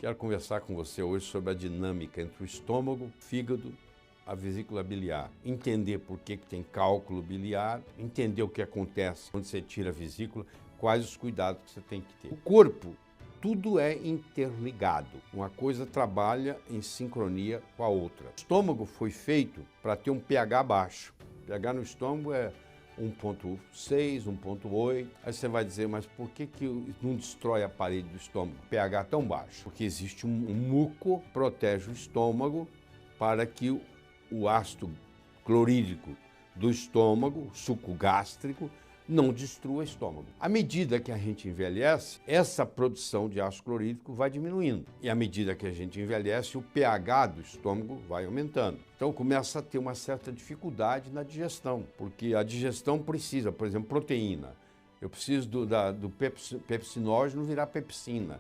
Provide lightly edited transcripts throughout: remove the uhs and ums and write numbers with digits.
Quero conversar com você hoje sobre a dinâmica entre o estômago, fígado, a vesícula biliar. Entender por que tem cálculo biliar, entender o que acontece quando você tira a vesícula, quais os cuidados que você tem que ter. O corpo, tudo é interligado. Uma coisa trabalha em sincronia com a outra. O estômago foi feito para ter um pH baixo. O pH no estômago é 1,6, 1,8. Aí você vai dizer, mas por que não destrói a parede do estômago? O pH tão baixo? Porque existe um muco que protege o estômago para que o ácido clorídrico do estômago, o suco gástrico, não destrua o estômago. À medida que a gente envelhece, essa produção de ácido clorídrico vai diminuindo. E à medida que a gente envelhece, o pH do estômago vai aumentando. Então começa a ter uma certa dificuldade na digestão, porque a digestão precisa, por exemplo, proteína. Eu preciso do pepsinógeno virar pepsina,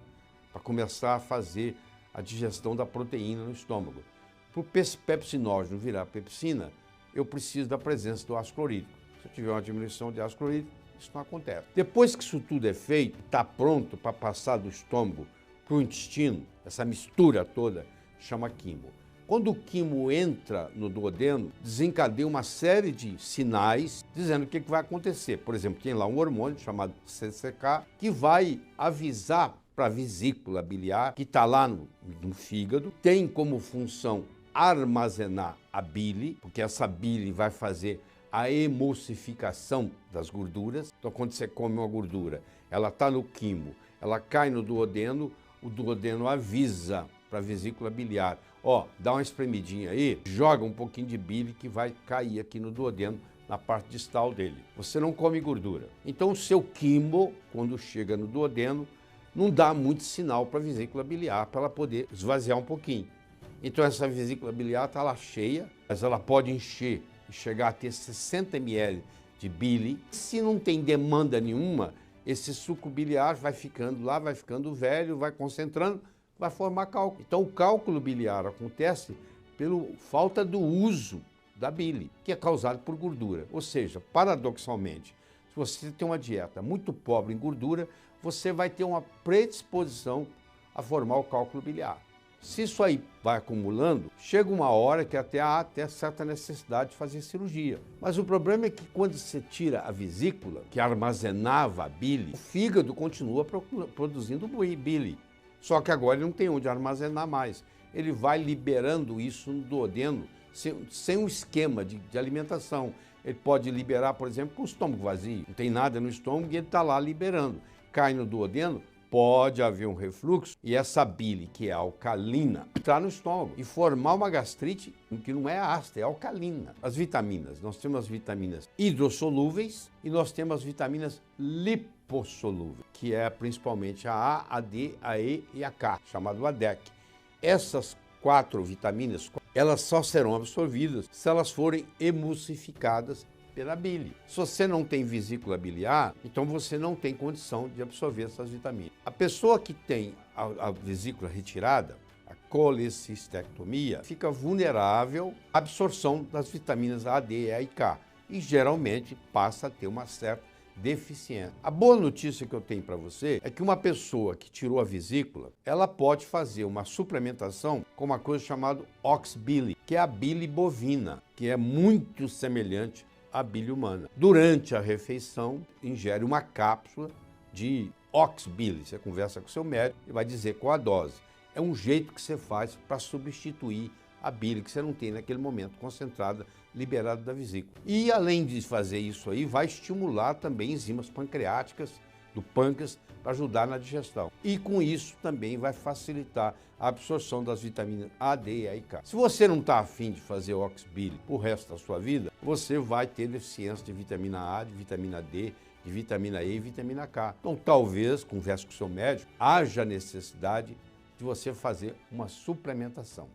para começar a fazer a digestão da proteína no estômago. Para o pepsinógeno virar pepsina, eu preciso da presença do ácido clorídrico. Se eu tiver uma diminuição de ácido clorídrico, isso não acontece. Depois que isso tudo é feito, está pronto para passar do estômago para o intestino, essa mistura toda chama quimo. Quando o quimo entra no duodeno, desencadeia uma série de sinais dizendo o que vai acontecer. Por exemplo, tem lá um hormônio chamado CCK que vai avisar para a vesícula biliar, que está lá no fígado, tem como função armazenar a bile, porque essa bile vai fazer a emulsificação das gorduras. Então, quando você come uma gordura, ela está no quimo, ela cai no duodeno, o duodeno avisa para a vesícula biliar, ó, dá uma espremidinha aí, joga um pouquinho de bile que vai cair aqui no duodeno, na parte distal dele. Você não come gordura. Então, o seu quimo, quando chega no duodeno, não dá muito sinal para a vesícula biliar, para ela poder esvaziar um pouquinho. Então, essa vesícula biliar está lá cheia, mas ela pode encher e chegar a ter 60 ml de bile. Se não tem demanda nenhuma, esse suco biliar vai ficando lá, vai ficando velho, vai concentrando, vai formar cálculo. Então, o cálculo biliar acontece pela falta do uso da bile, que é causado por gordura. Ou seja, paradoxalmente, se você tem uma dieta muito pobre em gordura, você vai ter uma predisposição a formar o cálculo biliar. Se isso aí vai acumulando, chega uma hora que até há certa necessidade de fazer cirurgia. Mas o problema é que quando você tira a vesícula, que armazenava a bile, o fígado continua produzindo bile. Só que agora ele não tem onde armazenar mais. Ele vai liberando isso no duodeno, sem um esquema de alimentação. Ele pode liberar, por exemplo, com o estômago vazio. Não tem nada no estômago e ele está lá liberando. Cai no duodeno, pode haver um refluxo e essa bile, que é alcalina, entrar no estômago e formar uma gastrite que não é ácida, é alcalina. As vitaminas, nós temos as vitaminas hidrossolúveis e nós temos as vitaminas lipossolúveis, que é principalmente a A, a D, a E e a K, chamado ADEC. Essas 4 vitaminas, elas só serão absorvidas se elas forem emulsificadas pela bile. Se você não tem vesícula biliar, então você não tem condição de absorver essas vitaminas. A pessoa que tem a vesícula retirada, a colecistectomia, fica vulnerável à absorção das vitaminas A, D, E e K e geralmente passa a ter uma certa deficiência. A boa notícia que eu tenho para você é que uma pessoa que tirou a vesícula, ela pode fazer uma suplementação com uma coisa chamada oxbile, que é a bile bovina, que é muito semelhante a bile humana. Durante a refeição, ingere uma cápsula de oxbile. Você conversa com o seu médico e vai dizer qual a dose. É um jeito que você faz para substituir a bile que você não tem naquele momento concentrada, liberada da vesícula. E além de fazer isso aí, vai estimular também enzimas pancreáticas do pâncreas para ajudar na digestão. E com isso também vai facilitar a absorção das vitaminas A, D, E e K. Se você não está afim de fazer oxbile o resto da sua vida, você vai ter deficiência de vitamina A, de vitamina D, de vitamina E e vitamina K. Então talvez, converse com o seu médico, haja necessidade de você fazer uma suplementação.